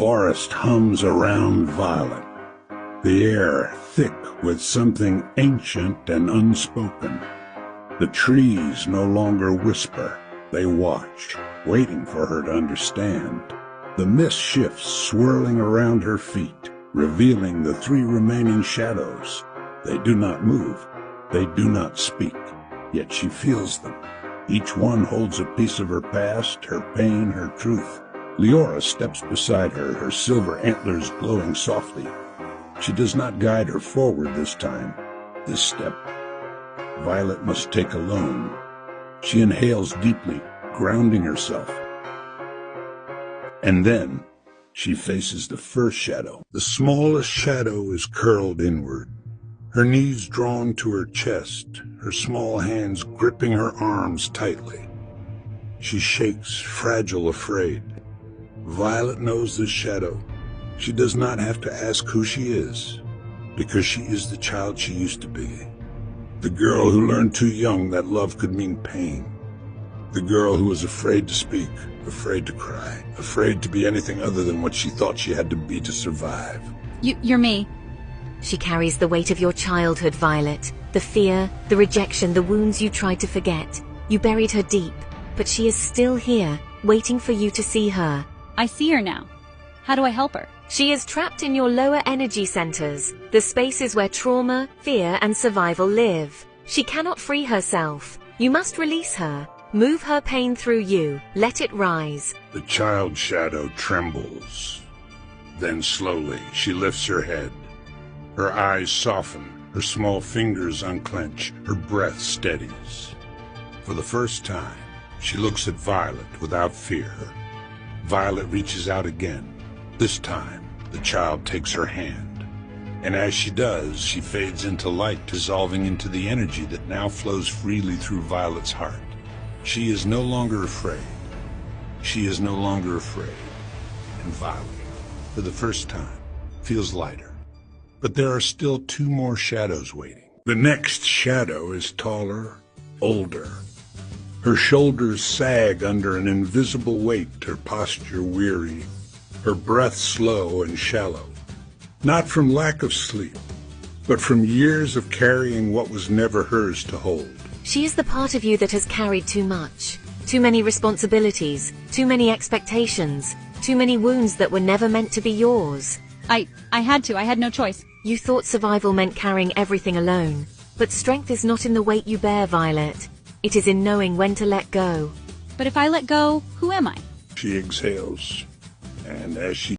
forest hums around Violet, the air thick with something ancient and unspoken. The trees no longer whisper, they watch, waiting for her to understand. The mist shifts, swirling around her feet, revealing the three remaining shadows. They do not move, they do not speak, yet she feels them. Each one holds a piece of her past, her pain, her truth. Leora steps beside her, her silver antlers glowing softly. She does not guide her forward this time. This step, Violet must take alone. She inhales deeply, grounding herself. And then, she faces the first shadow. The smallest shadow is curled inward, her knees drawn to her chest, her small hands gripping her arms tightly. She shakes, fragile, afraid. Violet knows this shadow. She does not have to ask who she is, because she is the child she used to be. The girl who learned too young that love could mean pain. The girl who was afraid to speak, afraid to cry, afraid to be anything other than what she thought she had to be to survive. You're me. She carries the weight of your childhood, Violet. The fear, the rejection, the wounds you tried to forget. You buried her deep, but she is still here, waiting for you to see her. I see her now. How do I help her? She is trapped in your lower energy centers, the spaces where trauma, fear, and survival live. She cannot free herself. You must release her. Move her pain through you. Let it rise. The child shadow trembles. Then slowly, she lifts her head. Her eyes soften, her small fingers unclench, her breath steadies. For the first time, she looks at Violet without fear. Violet reaches out again. This time, the child takes her hand. And as she does, she fades into light, dissolving into the energy that now flows freely through Violet's heart. She is no longer afraid. She is no longer afraid. And Violet, for the first time, feels lighter. But there are still two more shadows waiting. The next shadow is taller, older. Her shoulders sag under an invisible weight, her posture weary, her breath slow and shallow. Not from lack of sleep, but from years of carrying what was never hers to hold. She is the part of you that has carried too much. Too many responsibilities, too many expectations, too many wounds that were never meant to be yours. I had no choice. You thought survival meant carrying everything alone. But strength is not in the weight you bear, Violet. It is in knowing when to let go. But if I let go, who am I? She exhales, and as she